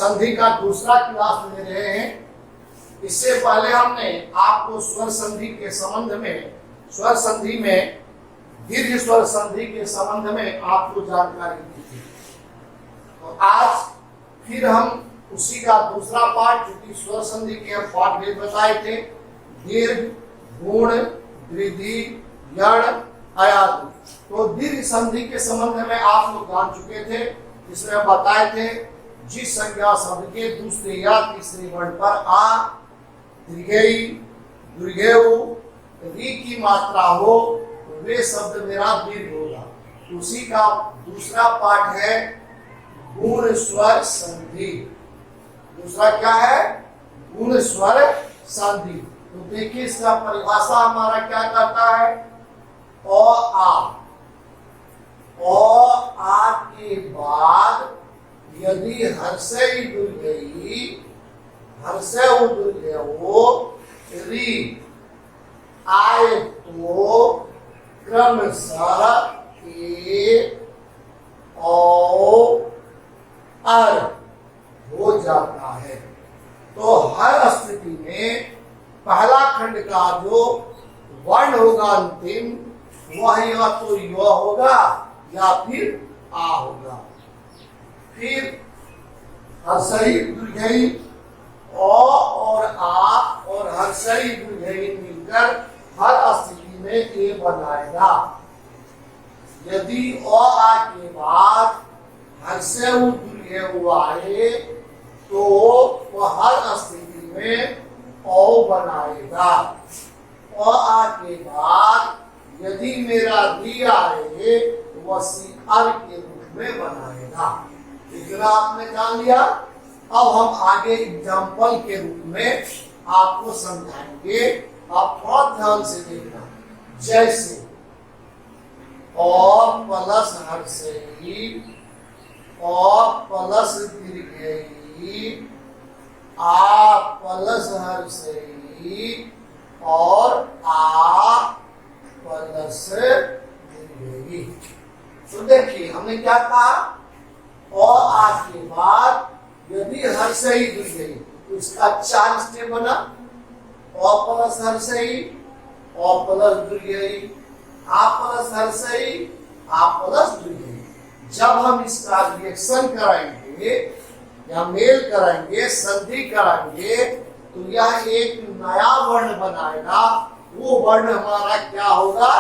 संधि का दूसरा क्लास ले रहे हैं। इससे पहले हमने आपको स्वर संधि के संबंध में, स्वर संधि में दीर्घ स्वर संधि के संबंध में आपको जानकारी दी थी। तो आज फिर हम उसी का दूसरा पार्ट, क्योंकि स्वर संधि के हम पार्ट भी बताए थे, दीर्घ, गुण, वृद्धि, यण, अयादि। तो दीर्घ संधि के संबंध में आप लोग जान चुके थे। इसमें बताए थे जिस संज्ञा शब्द के दूसरे या तीसरे वर्ण पर आ, दीर्घई, दीर्घेयु, री की मात्रा हो तो वे शब्द मेरा दीर्घ होगा। उसी का दूसरा पार्ट है गुण स्वर संधि। दूसरा क्या है? गुण स्वर संधि। तो देखिए इसका परिभाषा हमारा क्या करता है? ओ आ के बाद यदि हर्षई दुर्गई, हर्षय दुर्गयो, री आए तो क्रमशः ए ओ अर हो जाता है। तो हर स्थिति में पहला खंड का जो वर्ण होगा अंतिम, वह या तो य होगा या फिर आ होगा। फिर हर्षई दुर्घई और आ और हर्षई दुर्घई मिलकर हर स्थिति में ए बनाएगा। यदि आ के बाद हर्षय दुर्घेयु आए तो वह हर स्थिति में ओ बनाएगा। आ के बाद यदि मेरा दी आए तो वह सी अर के रूप में बनाएगा। इतना आपने जान लिया। अब हम आगे एग्जाम्पल के रूप में आपको समझाएंगे। आप थोड़ा ध्यान से देखना। जैसे और प्लस हर्षई और प्लस दीर्घई, आ प्लस हर्षई और आ प्लस दीर्घई। तो देखिए हमने क्या कहा? और आ के बाद यदि हर्षई दीर्घई, तो इसका 4 स्टेप बना। और प्लस हर्षई और प्लस दीर्घई, आ प्लस हर्षई, आ प्लस दीर्घई। जब हम इसका रिएक्शन कराएंगे या मेल कराएंगे, संधि कराएंगे, तो यह एक नया वर्ण बनाएगा। वो वर्ण हमारा क्या होगा?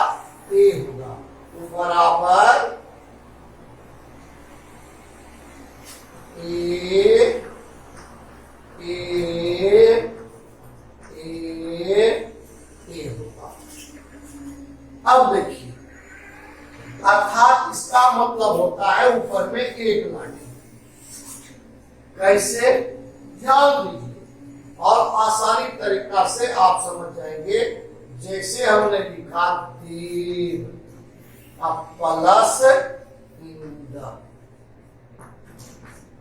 ए होगा। तो बराबर ए ए ए ए होगा। अब देखिए, अर्थात इसका मतलब होता है ऊपर में एक लाठी। कैसे? ध्यान दीजिए और आसानी तरीका से आप समझ जाएंगे। जैसे हमने लिखा देव प्लस इंद।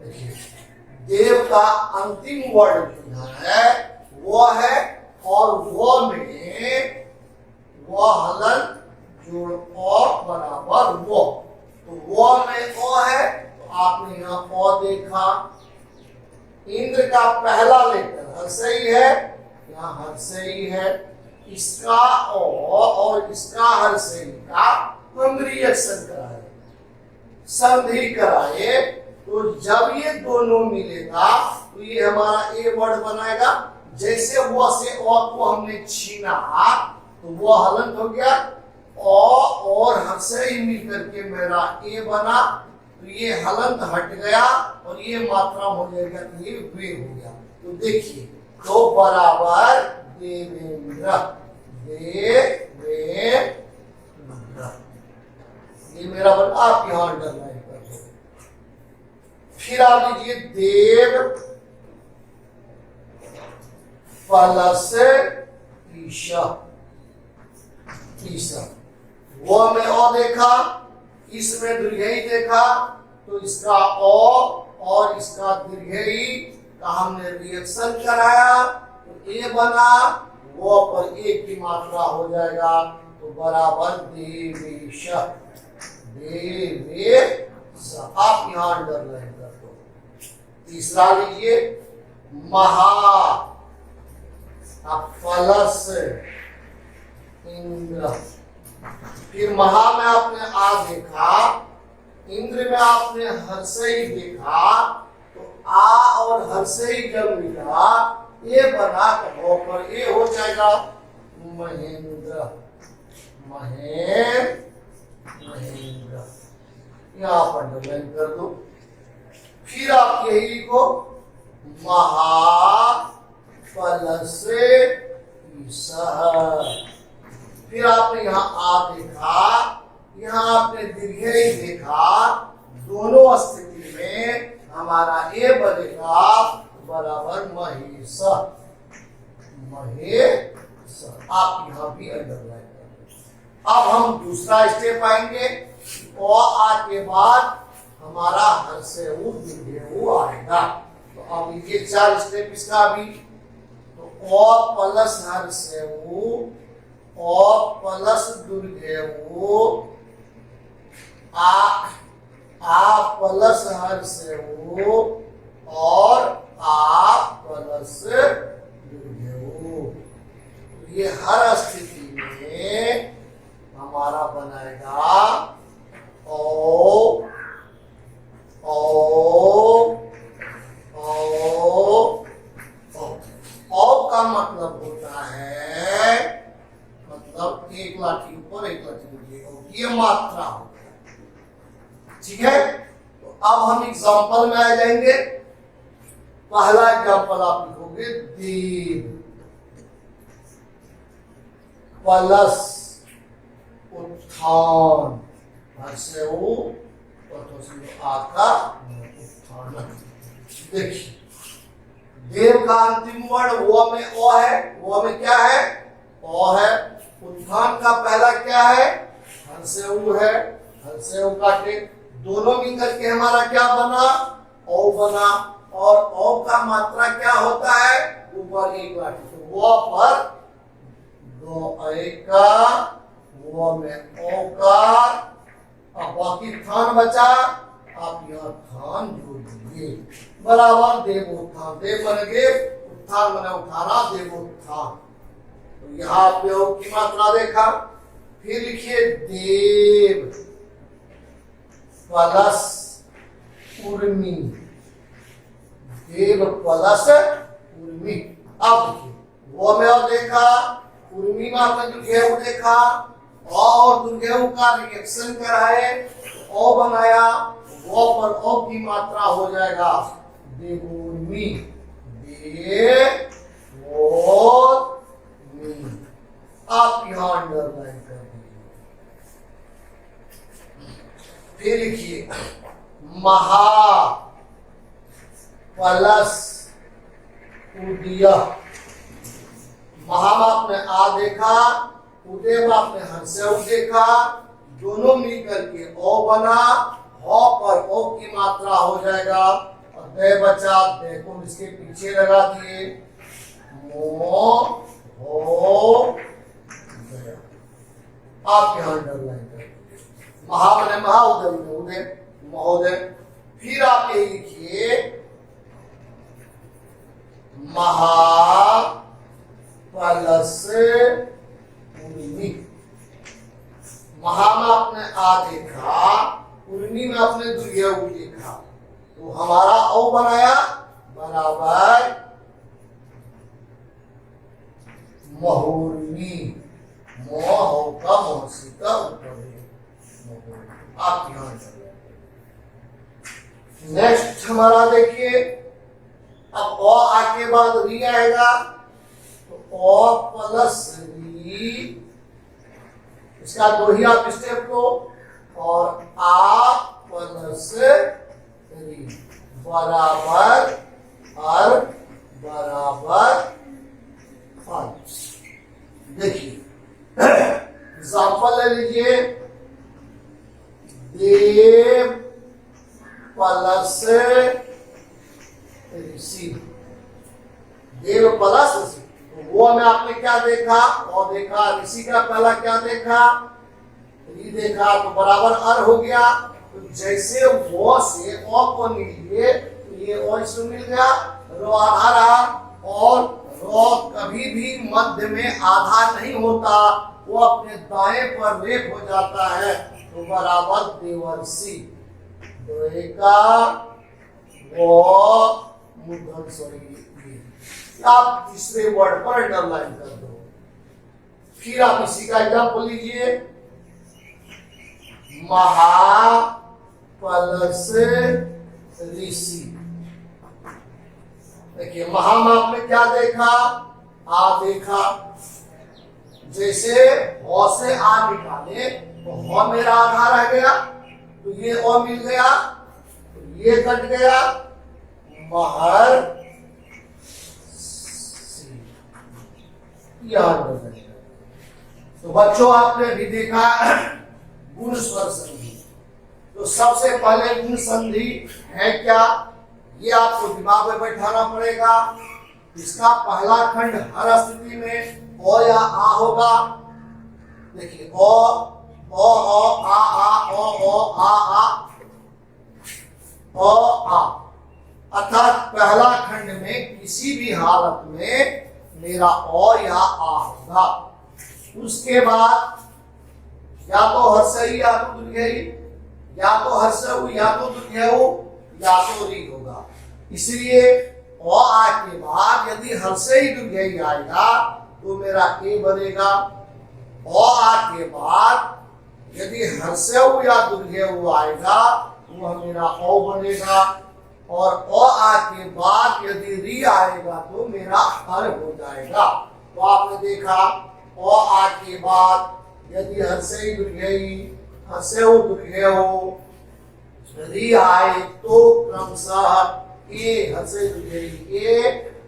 देखिए देव का अंतिम वर्ड जो है वो है, और वो में वो हलन जोड़ और बराबर वो। तो वो में ओ है, तो आपने यहाँ ओ देखा। इंद्र का पहला लेटर हर्षई है, यहाँ हर्षई है। इसका ओ और इसका हर्षई का हम रिएक्शन कराए, संधि कराए। तो जब ये दोनों मिलेगा तो ये हमारा ए वर्ड बनाएगा। जैसे वो से ओ को हमने छीना तो वो हलन हो गया। और हर्षई मिलकर के मेरा ए बना, तो ये हलंत हट गया और ये मात्रा हो जाएगा, तो ये वे हो गया। तो देखिए, तो बराबर देवेंद्र, देवेंद्र। ये मेरा वर्ड आप यहां अंडरलाइन कर दो। फिर आप लीजिए देव प्लस ईशा, ईशा। वो में ओ देखा, इसमें दीर्घई देखा, तो इसका ओ और इसका दीर्घई का हमने रिएक्शन कराया, तो ए बना। वो पर एक की मात्रा हो जाएगा, तो बराबर देवेश, देवेश। आप यहां अंडरलाइन कर दो। तीसरा लीजिए महा, अब प्लस इंद्र। फिर महा में आपने आ देखा, इंद्र में आपने हर्षई देखा, तो आ और हर्षई जब मिला ये बना कहो पर ये हो जाएगा महेंद्र। महेंद्र यहां पर अंडरलाइन कर दो। फिर आप यही लिखो महा प्लस ईसह। फिर आपने यहाँ आ देखा, यहाँ आपने दीर्घई देखा, दोनों स्थिति में हमारा ए बनेगा बराबर महेश। महेश आप यहाँ भी अंडरलाइन कर दो। अब हम दूसरा स्टेप आएंगे, और आ के बाद हमारा हर से वो आएगा। तो अब ये 4 स्टेप इसका भी, तो और प्लस हर से वो और प्लस दुर्गेवु, आ प्लस हर से वो और आ प्लस दुर्गेवु। ये हर स्थिति में हमारा बनाएगा ओ का मतलब होता है, मतलब एक लाठी ऊपर एक लाठी नीचे, ये मात्रा हो। ठीक है, तो अब हम एग्जांपल में आ जाएंगे। पहला एग्जांपल आप लिखोगे देव प्लस उत्थान, से वो आका उत्थान। देखिए देव का अंतिम वर्ण वो में ओ है, वो में क्या है ओ है। उत्थान का पहला क्या है हर से उ है, हर से उ काटे, दोनों मिलकर के हमारा क्या बना ओ बना। और ओ का मात्रा क्या होता है ऊपर एक लाठी, तो वो पर दो एक का, वो में ओ का, अब बाकी थान बचा, आप यहाँ थान जोड़ दीजिए बराबर देवोत्थान। देव बन गए, उत्थान बने उठाना, देवोत्थान। तो यहाँ आपने ओ की मात्रा देखा। फिर लिखिए देव प्लस उर्मी, देव प्लस उर्मी। अब देखिए वो में और देखा, उर्मी में आपने दुर्गेव देखा, और दुर्गेव का रिएक्शन कराए ओ बनाया, वो पर ओ की मात्रा हो जाएगा देवोर्मी, देवोर्मी। आप यहां अंडरलाइन कर दीजिए। फिर लिखिए महा प्लस उदय। महा में आपने आ देखा, उदय में आपने हर्षव देखा, दोनों मिलकर के ओ बना, हो पर ओ की मात्रा हो जाएगा, और दे बचा, दे को इसके पीछे लगा दिए, मो हो गया। आप यहां अंडरलाइन कर दीजिए। महा बने महा, उदय बने उदय, महोदय। फिर आप ये लिखिए महा प्लस उर्मी। महा में आपने आ देखा, उर्मी में आपने दुर्गेव देखा, तो हमारा ओ बनाया बराबर महोर्मी। मोह का मोहसी का ऊपर है। आप ध्यान करें। नेक्स्ट हमारा देखिए, अब ओ आके बाद री आएगा, तो ओ प्लस री, इसका दो ही आप स्टेप लो, और आ प्लस री बराबर और बराबर फल। देखिए एग्जाम्पल ले लीजिए, देव प्लस ऋषि, देव प्लस ऋषि, तो वो में आपने क्या देखा और देखा, ऋषि का पहला क्या देखा री देखा, तो बराबर अर हो गया। तो जैसे वो से ओ को लीजिए, तो ये ओ इसमें मिल गया, रो आधा रहा, और रो कभी भी मध्य में आधा नहीं होता, वो अपने दाएं पर रेप हो जाता है, तो बराबर देवर्षि। दोहे का वो मूर्धन स्वरी। आप तीसरे वर्ड पर अंडरलाइन कर दो। फिर आप इसी का एग्जाम्पल लीजिए, महापलस ऋषि। देखिए महा में आपने क्या देखा, आ देखा, जैसे ओ से आ निकाले तो हो मेरा आधा रह गया, तो ये ओ मिल गया, तो ये कट गया, महर याद बदल गया। तो बच्चों आपने भी देखा गुण स्वर संधि। तो सबसे पहले गुण संधि है क्या, ये आपको दिमाग में बैठाना पड़ेगा। इसका पहला खंड हर स्थिति में ओ या आ होगा। देखिए ओ आ अर्थात पहला खंड में किसी भी हालत में मेरा ओ या आ होगा। उसके बाद या तो हर्षई या तो दुर्घई, या तो हर्षऊ या तो दुर्घऊ या तो री होगा। इसलिए ओ आ के बाद यदि हर्षई दुर्घई आएगा तो मेरा ए बनेगा। ओ आ के बाद यदि हर्षऊ या दुर्घऊ आएगा तो वह मेरा ओ बनेगा। और ओ आ के बाद यदि री आएगा तो मेरा हर हो जाएगा। तो आपने देखा ओ आ के बाद यदि हर्षई दुर्घई, हर्षऊ दुर्घऊ री आए तो क्रमशः ए हर्षई दुर्घई ए,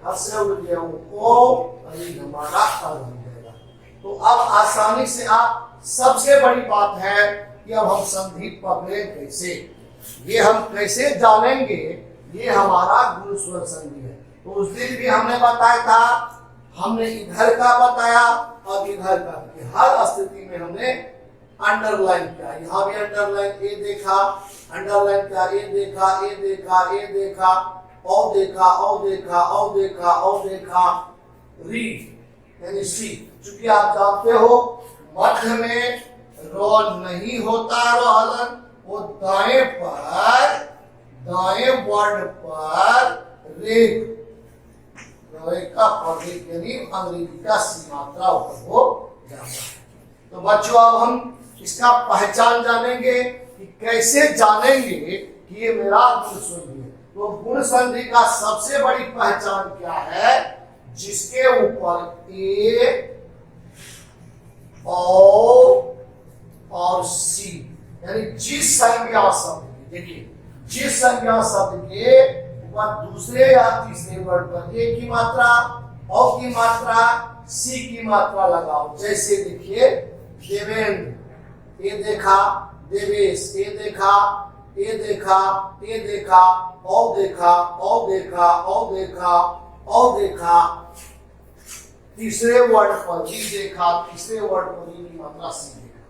हर्षऊ दुर्घऊ ओ, री हमारा हर हो जाएगा। तो अब आसानी से आप, सबसे बड़ी बात है कि अब हम संधि पकड़े कैसे, ये हम कैसे जानेंगे, ये हमारा गुण स्वर संधि है। तो उस दिन भी हमने बताया था, हमने इधर का बताया, अब इधर का, हर स्थिति में हमने अंडरलाइन किया। यहाँ भी अंडरलाइन ए देखा, अंडरलाइन किया ए देखा, ए देखा, ए देखा, ओ देखा, ओ देखा, ओ देखा, ओ देखा, री यानी सी। चूंकि आप जानते हो मध्य में रो नहीं होता, रो हलन, वो दाएं पर, दाएं वर्ड पर रेख का प्रतीक यानी अंग्रेजी का सी मात्रा ऊपर हो जाता है। तो बच्चों अब हम इसका पहचान जानेंगे कि कैसे जानेंगे कि ये मेरा गुण संधि है। तो गुण संधि का सबसे बड़ी पहचान क्या है, जिसके ऊपर ए, ओ और सी यानी जिस संज्ञा शब्द, देखिए जिस संज्ञा शब्द के ऊपर दूसरे या तीसरे वर्ड पर ए की मात्रा, ओ की मात्रा, सी की मात्रा लगाओ। जैसे देखिए देवेंद्र, ए देखा, देवेश, ए देखा, ए देखा, ए देखा, ओ देखा, ओ देखा, ओ देखा, ओ देखा, तीसरे वर्ड पर भी देखा, तीसरे वर्ड पर भी मात्रा सी देखा।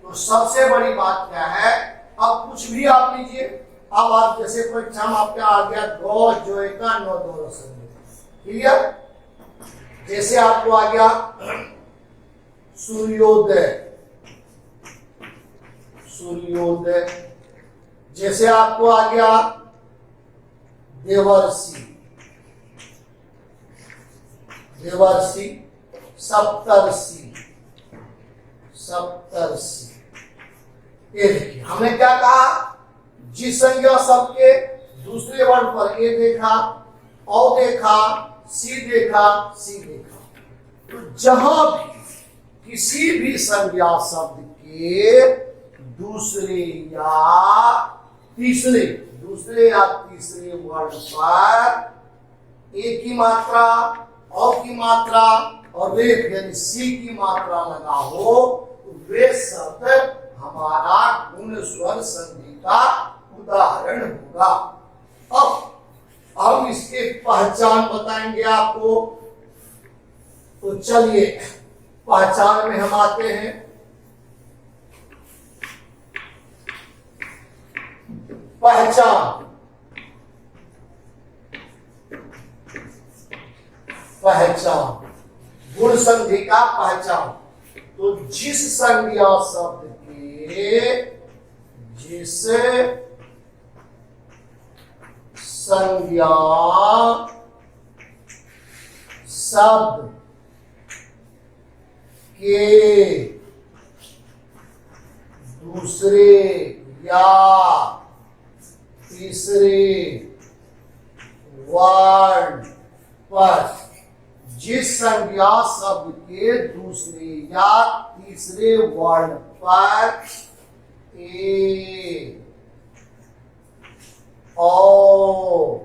तो सबसे बड़ी बात क्या है, अब कुछ भी आप लीजिए, अब आप जैसे परीक्षा में आपका आ गया दो जो का नो दो संधि, क्लियर। जैसे आपको आ गया सूर्योदय, सूर्योदय, जैसे आपको आ गया देवर्षि, देवर्षि, सप्तर्षि, सप्तर्षि। ये देखिए हमने क्या कहा, जिस संज्ञा शब्द के दूसरे वर्ड पर ए देखा, ओ देखा, सी देखा, सी देखा। तो जहां भी किसी भी संज्ञा शब्द के दूसरे या तीसरे, दूसरे या तीसरे वर्ड पर ए की मात्रा, ओ की मात्रा और रेख यानी सी की मात्रा लगा हो, तो वे शब्द हमारा गुण स्वर संधि का उदाहरण होगा। अब हम इसके पहचान बताएंगे आपको। तो चलिए पहचान में हम आते हैं। पहचान, पहचान, गुण संधि का पहचान। तो जिस संज्ञा शब्द के, जिस संज्ञा शब्द के दूसरे या तीसरे वर्ण पर, जिस संज्ञा शब्द के दूसरे या तीसरे वर्ण पर ए, ओ,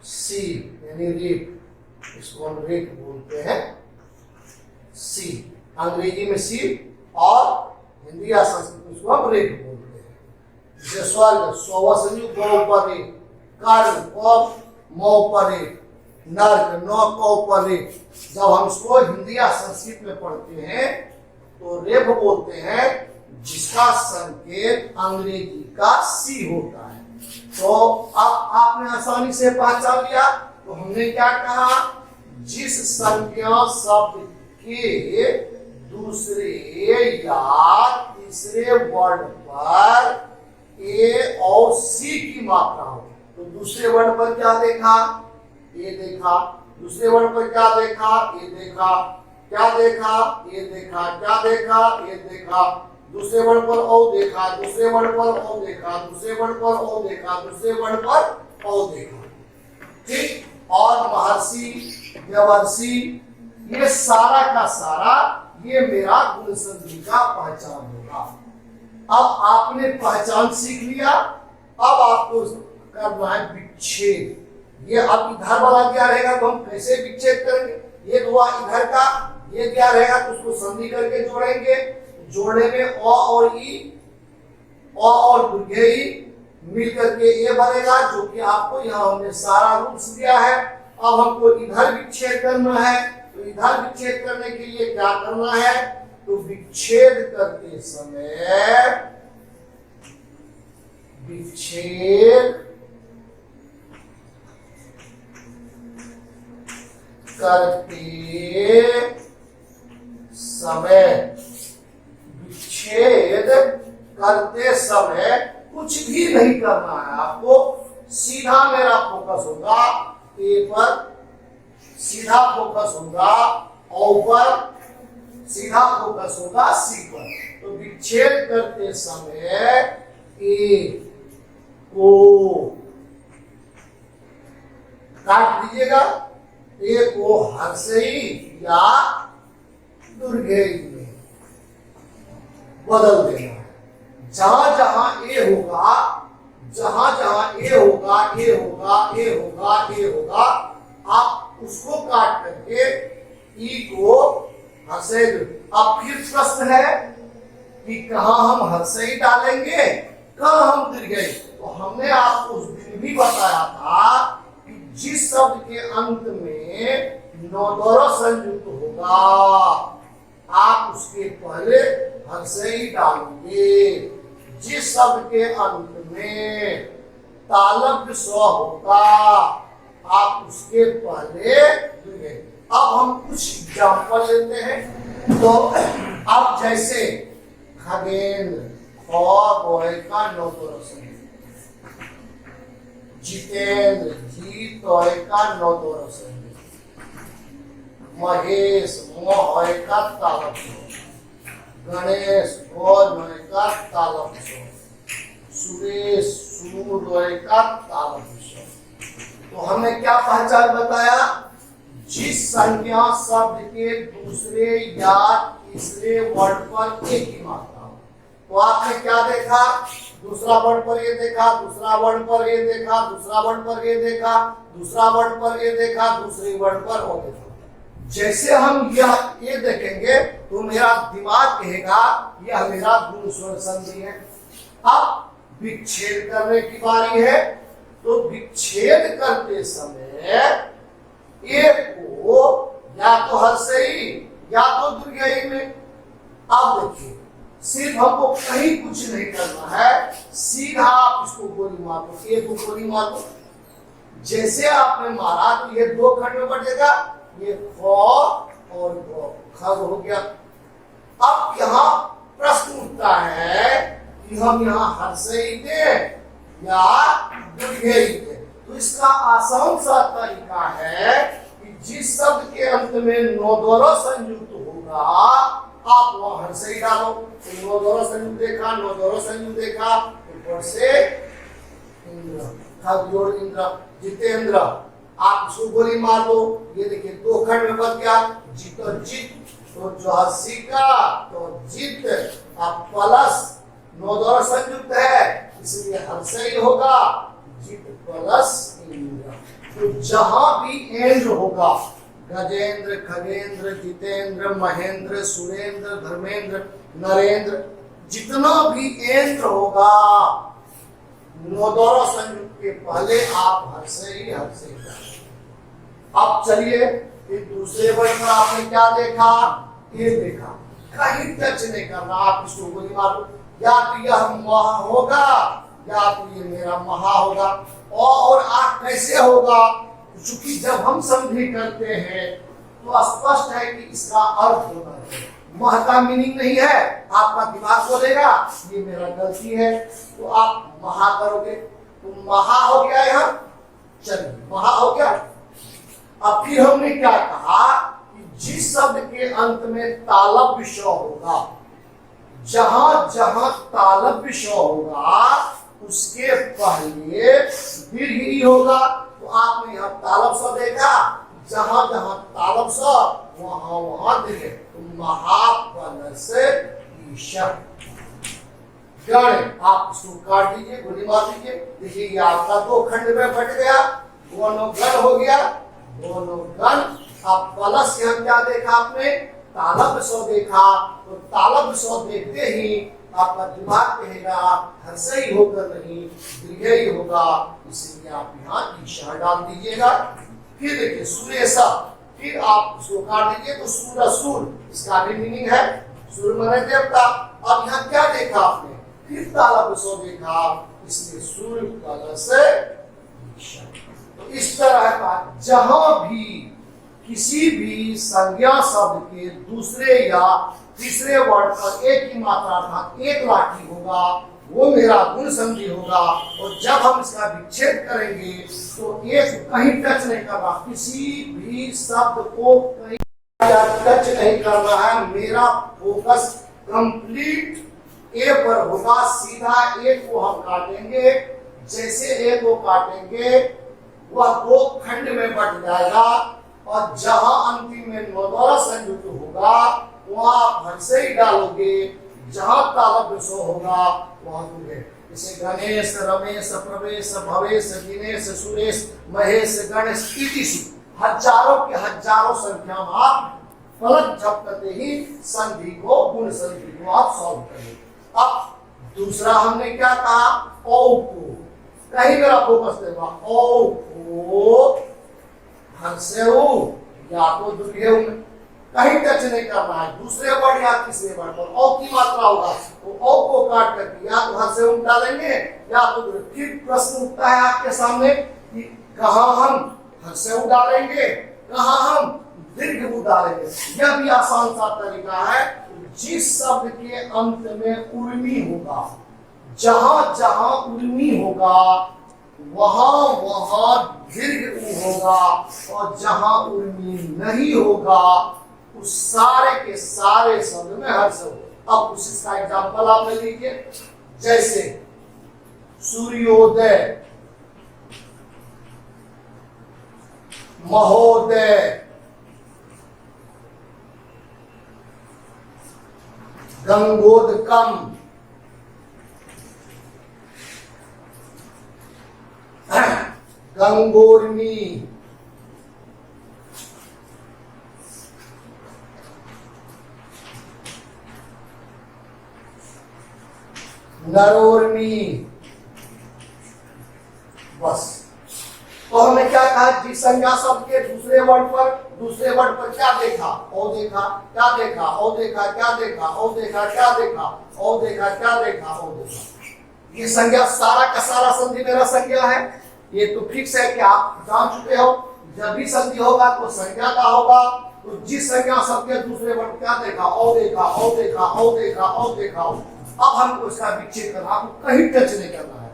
सी यानी रेप, इसको हम रेप बोलते हैं, सी अंग्रेजी में सी और हिंदी या संस्कृत में इसको हम रेप बोलते हैं। जैसे स्वर्ग स्व संयुक्त गौ पर एक, कर्म क मौ पर एक, नर्क नौ कौ पर एक। जब हम इसको हिंदी या संस्कृत में पढ़ते हैं तो रेप बोलते हैं जिसका संकेत अंग्रेजी का सी होता है। तो अब आपने आसानी से पहचान लिया। तो हमने क्या कहा, जिस संज्ञा शब्द के दूसरे या तीसरे वर्ण पर ए और सी की मात्रा हो। तो दूसरे वर्ण पर क्या देखा, ए देखा, दूसरे वर्ण पर क्या देखा, ए देखा, क्या देखा, ए देखा, क्या देखा, ए देखा, दूसरे वर्ण पर ओ देखा, दूसरे वर्ण पर ओ देखा, दूसरे वर्ण पर ओ देखा, दूसरे वर्ण पर ओ देखा। ठीक, और महर्षि व्यवर्षि ये सारा का सारा ये मेरा गुण संधि का पहचान होगा। अब आपने पहचान सीख लिया, अब आपको करना है विच्छेद। ये अब इधर वाला क्या रहेगा तो हम कैसे विच्छेद करेंगे, ये हुआ इधर का, ये क्या रहेगा तो उसको संधि करके जोड़ेंगे। जोड़ने में अ और ई, अ और दुर्घेई मिल करके ये बनेगा, जो कि आपको यहाँ हमने सारा रूल्स दिया है। अब हमको इधर विच्छेद करना है, तो इधर विच्छेद करने के लिए क्या करना है, तो विच्छेद करते समय विच्छेद करते समय, विच्छेद करते समय कुछ भी नहीं करना है आपको। सीधा मेरा फोकस होगा ए पर, सीधा फोकस होगा ओ पर, सीधा फोकस होगा सी पर। तो विच्छेद करते समय ए को काट दीजिएगा, ए को हर्षई या दुर्घेई में बदल देना है। जहां जहां ए होगा, जहां जहां ए होगा, ए होगा, ए होगा, ए होगा, आप उसको काट करके ई को हर्षई। अब फिर प्रश्न है कि कहां हम हर्षई डालेंगे, कहां हम दीर्घई। तो हमने आपको उस दिन भी बताया था कि जिस शब्द के अंत में नौदोरा संयुक्त होगा आप उसके पहले हर्षई डालेंगे। जिस शब्द के अंत में तालव्य स्व होगा आप उसके पहले दीर्घई। अब हम कुछ एग्जाम्पल लेते हैं। तो अब जैसे खगेंद्र का नौदोरा संयुक्त, जितेंद्र जी तोय का नौदोरा संयुक्त, महेश मोह का तालव्य, गणेश नोय का तालव्य, सुरेश सूर्य का तालव्य। तो हमने क्या पहचान बताया, जिस संज्ञा शब्द के दूसरे या तीसरे वर्ण पर एक ही मात्रा। तो आपने क्या देखा, दूसरा वर्ण पर ये देखा, दूसरा वर्ण पर ये देखा, दूसरा वर्ण पर ये देखा, दूसरा वर्ण पर ये देखा, दूसरे वर्ण पर वो देखा। जैसे हम ये देखेंगे तो मेरा दिमाग कहेगा यह मेरा गुण स्वर संधि है। अब विच्छेद करने की बारी है। तो विच्छेद करते समय एक को या तो हर्षई या तो दुर्घेई में। अब देखिए सिर्फ हमको कहीं कुछ नहीं करना है, सीधा आप इसको गोली मार दो, ए को गोली मार दो, जैसे आपने मारा तो ये दो खंड में बटेगा, ये ख और ग, खग हो गया। अब यहाँ प्रश्न उठता है कि हम यहाँ हर्षई दें या दीर्घई दें। तो इसका आसान सा तरीका है कि जिस शब्द के अंत में नो दोनों संयुक्त होगा आप वहां हर्षई डालो। तो नो दोनों संयुक्त देखा, नो दोनों संयुक्त देखा, ऊपर से इंद्र, खग जोड़ इंद्र, जितेंद्र। आप इसको गोली मार दो, ये देखिए दो खंड में बच गया, जित और जित। तो ज्वासिका तो जित, अब प्लस नो दोनों संयुक्त है इसलिए हर्षई होगा, जित प्लस इंद्र। तो जहां भी एंड होगा, गजेंद्र, खगेंद्र, जितेंद्र, महेंद्र, सुरेंद्र, धर्मेंद्र, नरेंद्र, जितना भी एंड होगा नो दोनों संयुक्त के पहले आप हर्षई हर्षई। अब चलिए फिर दूसरे वर्ड पर आपने क्या देखा, ये देखा, कहीं टच नहीं करना। आप इसको गोली मारो, या तो यह महा होगा या तो ये मेरा महा होगा। और आप कैसे होगा, क्योंकि जब हम संधि करते हैं तो स्पष्ट है कि इसका अर्थ होता है। मह का मीनिंग नहीं है, आपका दिमाग बोलेगा ये मेरा गलती है, तो आप महा करोगे, तो महा हो गया यहाँ। चलिए महा हो गया। अब फिर हमने क्या कहा कि जिस शब्द के अंत में तालव्य श होगा, जहां जहां तालव्य श होगा उसके पहले दीर्घ ई होगा। तो आपने यहाँ तालब स देखा, जहां जहां तालब स वहां वहां दीर्घ। तो महापलस ईशक गण, आप इसको काट दीजिए, गोली मार दीजिए। देखिए ये आपका दो खंड में बट गया, दोनों गण हो गया, दोनों गण। अब प्लस यहाँ क्या देखा आपने, तालब सौ देखा। तो तालब सौ देखते ही आपका दिमाग कहेगा हर्षई होकर नहीं दीर्घई होगा, इसलिए आप यहाँ ईशा डाल दीजिएगा। फिर देखिए सुरेशा, फिर आप उसको काट दीजिए। तो सूर असुर, इसका भी मीनिंग है, सूर माने देवता। अब यहाँ क्या देखा आपने, फिर तालब सौ देखा, इसलिए सूर्य प्लस ईशा। तो इस तरह का जहां भी किसी भी संज्ञा शब्द के दूसरे या तीसरे वर्ड पर एक ही मात्रा था, एक लाठी होगा, वो मेरा गुण संधि होगा। और जब हम इसका विच्छेद करेंगे तो एक कहीं टच नहीं करना, किसी भी शब्द को कहीं टच नहीं करना है। मेरा फोकस कंप्लीट ए पर होगा, सीधा एक को हम काटेंगे। जैसे एक को काटेंगे वह दो खंड में बट जाएगा, और जहां अंतिम में नो द्वारा संयुक्त होगा वहां आप हर्षई डालोगे, जहां तालव्य सो होगा वहां दूंगे। जैसे गणेश, रमेश, प्रवेश, भवेश, दिनेश, सुरेश, महेश, गणेश इति हजारों की हजारों संख्या में आप पलक झपकते ही संधि को, गुण संधि को आप सॉल्व करेंगे। अब दूसरा हमने क्या कहा, औ को, कहीं मेरा फोकस देगा, औ को हर्षेउ या तो दुर्घेउ में कहीं टच नहीं करना है। दूसरे वर्ड या तीसरे वर्ड पर औ की मात्रा होगा, तो औ को काट करके या तो हर्षेउ डालेंगे या तो। फिर प्रश्न उठता है आपके सामने कि कहाँ हम हर्षेउ डालेंगे, कहाँ हम दीर्घ डालेंगे। यह भी आसान सा तरीका है। जिस शब्द के अंत में उर्मी होगा, जहां जहां उर्मी होगा वहां वहां दीर्घ उ होगा, और जहां उर्मी नहीं होगा उस सारे के सारे शब्द में हर्ष होगा। अब उस इसका एग्जाम्पल आप ले लीजिए, जैसे सूर्योदय, महोदय, गंगोदकम, गंगोर्मी, नरोर्मी। बस। तो हमने क्या कहा, जिस संज्ञा शब्द के दूसरे वर्ड पर क्या देखा, ओ देखा, क्या देखा, ओ देखा, क्या देखा, ओ देखा, क्या देखा, ओ देखा, क्या देखा, ओ देखा। ये संज्ञा सारा का सारा संधि मेरा संज्ञा है। ये तो फिक्स है कि आप जान चुके हो, जब भी संधि होगा तो संज्ञा का होगा। तो जिस संज्ञा शब्द के दूसरे वर्ण क्या देखा, ओ देखा, ओ देखा, ओ देखा, ओ देखा। अब हमको इसका विच्छेद करना, आपको कहीं टच नहीं करना है,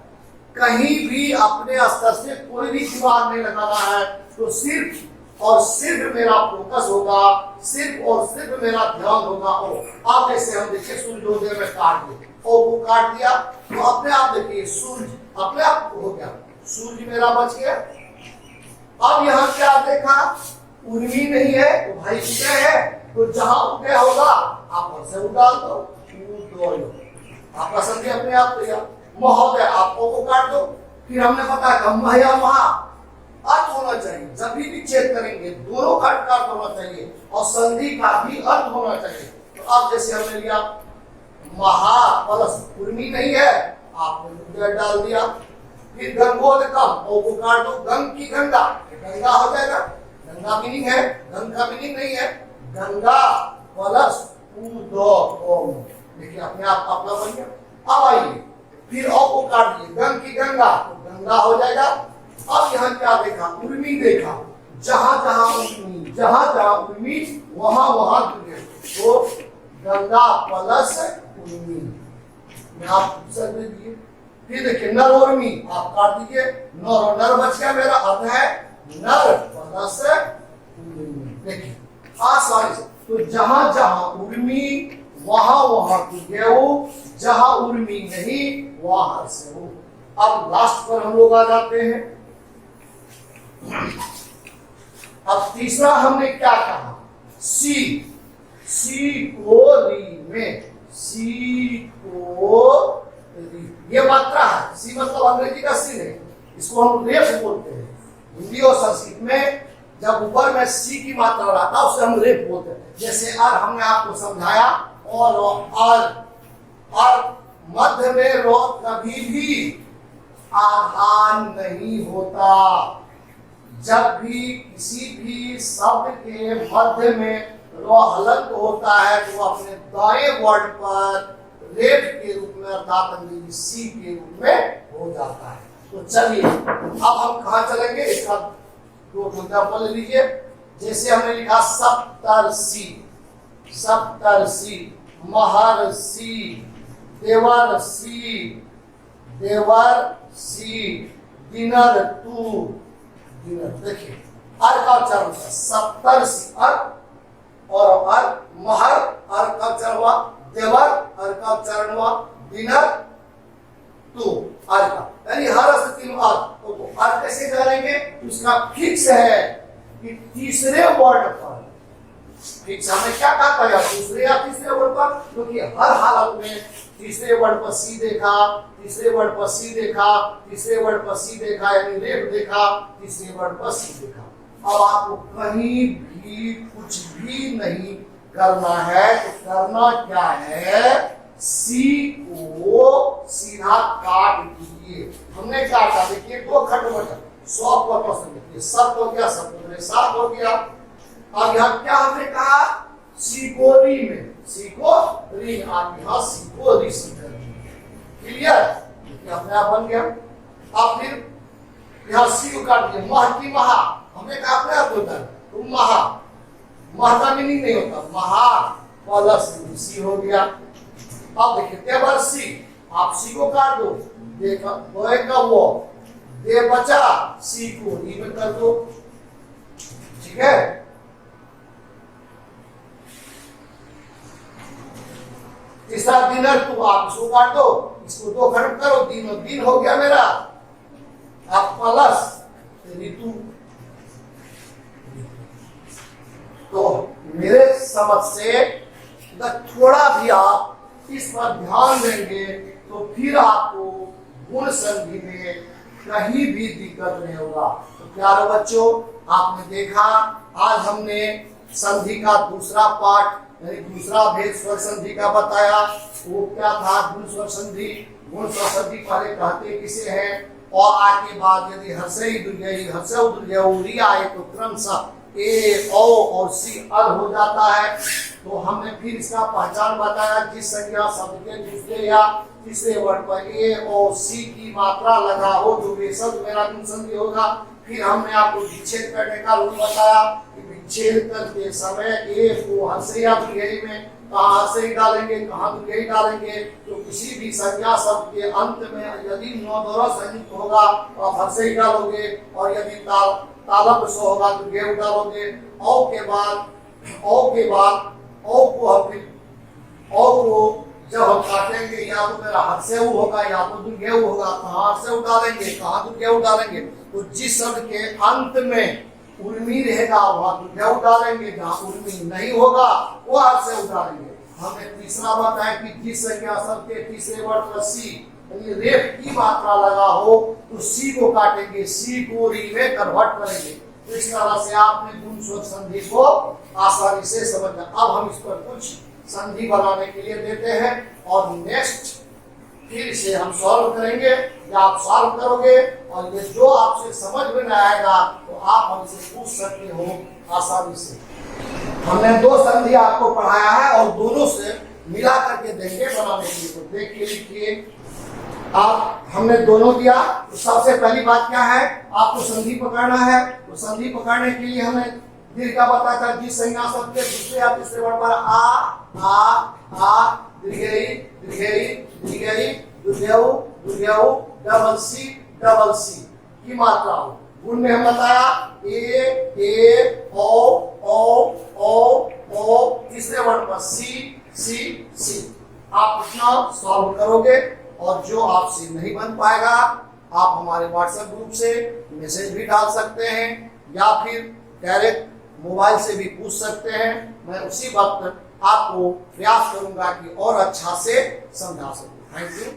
कहीं भी अपने स्तर से कोई भी दिमाग नहीं लगाना है। तो सिर्फ और सिर्फ मेरा फोकस होगा, सिर्फ और सिर्फ मेरा ध्यान होगा। और अब जैसे हम देखिए सूर्योदय में काट दिया, ओ को काट दिया तो अपने आप देखिए सूर्य अपने आप हो गया, सूर्य मेरा बच गया। अब यहाँ क्या देखा, उर्मी नहीं है तो भाई उदय है, तो जहां उदय होगा आप से उडाल दो, आपका संधि अपने आप तैयार। महोदय आपको को काट दो। फिर हमने बताया महा महा अर्थ होना चाहिए, जब भी विच्छेद करेंगे दोनों का अर्थ होना चाहिए और संधि का भी अर्थ होना चाहिए। तो अब जैसे हमने लिया महा प्लस उर्मी नहीं है, आपने उदय डाल दिया। फिर गंगोदकम, ओ को काट दो, गंग की गंगा, गंगा हो जाएगा। गंगा मीनिंग है, गंग का मीनिंग नहीं है, गंगा प्लस उदोम, देखिए अपने आप अपना बन गया। अब आइए फिर ओ को काट दिए, गंग की गंगा, तो गंगा हो जाएगा। अब यहाँ क्या देखा, उर्मी देखा, जहां जहां उर्मी वहां वहां दुर्गे, तो गंगा प्लस उर्मी में आप सर्वे दिए। फिर देखिए नर उर्मी आप काट दीजिए, नर नर बच गया, मेरा अर्थ है नर प्लस उर्मी। देखिए आसानी से, तो जहां जहां उर्मी वहां वहां गेहूं, जहां उर्मी नहीं वहां से हो। अब लास्ट पर हम लोग आ जाते हैं। अब तीसरा हमने क्या कहा, सी, सी को री में, सी को री, ये मात्रा है। सी मतलब अंग्रेजी का सी नहीं, इसको हम रेफ बोलते हैं। हिंदी और संस्कृत में जब ऊपर में सी की मात्रा रहता है उसे हम रेफ बोलते हैं। जैसे अर हमने आपको समझाया, और मध्य में रो कभी भी आधान नहीं होता। जब भी किसी भी शब्द के मध्य में रो हलंत होता है तो अपने दाएं वर्ड पर रेफ के रूप में अर्थात अंग्रेजी सी के रूप में हो जाता है। तो चलिए अब हम कहाँ चलेंगे, इसका दो एग्जाम्पल ले लीजिए। जैसे हमने लिखा सप्तर्षि, सप्तर्षि, महर्षि, देवर्षि, देवर्षि, दिनर तू, दिनर। देखिए अर्थ का उच्चारण होता है सप्तर्षि अर्थ, और अर्थ महर अर्थ का उच्चारण हुआ, देवर अर्थ का उच्चारण हुआ, दिनर तू अर्थ का, यानी हर से तीन अर्थ। तो अर्थ कैसे करेंगे, उसका फिक्स है कि तीसरे वर्ड पर, फिक्स हमने क्या कहा था, दूसरे या तीसरे वर्ड पर, क्योंकि हर हालत में तीसरे वर्ड पर सी देखा, तीसरे वर्ड पर सी देखा, तीसरे वर्ड पर सी देखा, यानी रेफ देखा, तीसरे वर्ड पर सी देखा। अब आपको कहीं भी कुछ भी नहीं करना है, तो करना क्या है, सी को सीधा काट दीजिए। हमने क्या कहा, देखिए दो खंड में 100 देखिए, सब हो गया, सब हो गया, 7 हो गया। अब यहाँ क्या हमने कहा, सिकोरी में, सिकोरी, आप यहाँ सिकोरी सीख क्लियर, अपने आप बन गया। अब फिर यहाँ सी को काट दिया, मह की महा, हमने कहा अपने आप होता है, तो महा, महा का मीनिंग नहीं होता, महा प्लस सी हो गया। अब देखिए देवर्षि, आप सी को काट दो, देखा का वो दे बचा, सी को री में कर दो, ठीक है। तीसरा दिनर, तो आप इसको काट दो, इसको दो खंड करो, दिन दिन हो गया मेरा, आप प्लस ऋतु। तो मेरे समझ से थोड़ा भी आप इस पर ध्यान देंगे तो फिर आपको गुण संधि में कहीं भी दिक्कत नहीं होगा। तो प्यारे बच्चों, आपने देखा आज हमने संधि का दूसरा पार्ट यानी दूसरा भेद स्वर संधि का बताया। वो क्या था, गुण स्वर संधि। गुण स्वर संधि पहले कहते किसे हैं, और आगे बाद यदि हर्षई दुर्गई हर्षौ दुर्गई आए तो क्रमशः ए ओ और सी अल हो जाता है। तो हमने फिर इसका पहचान बताया, जिस संज्ञा शब्द के दूसरे या तीसरे वर्ड पर ए और सी की मात्रा लगा हो जो बेशब्द मेरा गुण संधि होगा। फिर हमने आपको विच्छेद करने का रूल बताया कि विच्छेद करते समय ए को हर्षई या दुर्घई में कहाँ हर्षई डालेंगे, कहाँ दुर्घई डालेंगे। तो किसी भी संज्ञा शब्द के अंत में यदि न दोहरा संयुक्त होगा तो आप हर्षई डालोगे, और यदि तालव्य से होगा तो गेहूं डालोगे। औ के बाद औ को जब हम काटेंगे या तो मेरा हर्षेउ होगा या तो दुर्घेउ होगा। कहाँ हर्षेउ डालेंगे, कहाँ दुर्घेउ डालेंगे। तो जिस शब्द के अंत में उर्मी रहेगा वहां दुर्घेउ डालेंगे, जहाँ उर्मी नहीं होगा वो हर्षेउ डालेंगे। हमने तीसरा बताया कि जिस संज्ञा शब्द के तीसरे वर्ड पर सी यानी रेफ की मात्रा लगा हो तो सी को काटेंगे, सी को री में कन्वर्ट करेंगे। तो इस तरह से आपने गुण स्वर संधि को आसानी से समझना। अब हम इस पर कुछ संधि बनाने के लिए देते हैं और नेक्स्ट फिर इसे हम सॉल्व करेंगे या आप सॉल्व करोगे, और ये जो आपसे समझ में नहीं आएगा तो आप हमसे पूछ सकते हो आसानी से। हमने दो संधि आपको पढ़ाया है और दोनों से मिला करके देंगे बनाने के लिए। तो देखिए लिखिए, आप हमने दोनों दिया। तो सबसे पहली बात क्या है, आपको संधि पकड़ना है। तो संधि पकड़ने के लिए हमें दीर्घ का पता था, जिस संज्ञा शब्द के दूसरे या तीसरे वर्ड पर आ दीर्घई दीर्घई दीर्घई दुर्घेउ दुर्घेउ डबल सी की मात्रा हो। गुण में हम बताया ए ओ तीसरे वर्ड पर सी। आप इतना सॉल्व करोगे और जो आपसे नहीं बन पाएगा आप हमारे व्हाट्सएप ग्रुप से मैसेज भी डाल सकते हैं या फिर डायरेक्ट मोबाइल से भी पूछ सकते हैं। मैं उसी वक्त आपको प्रयास करूंगा कि और अच्छा से समझा सकूं। Thank you.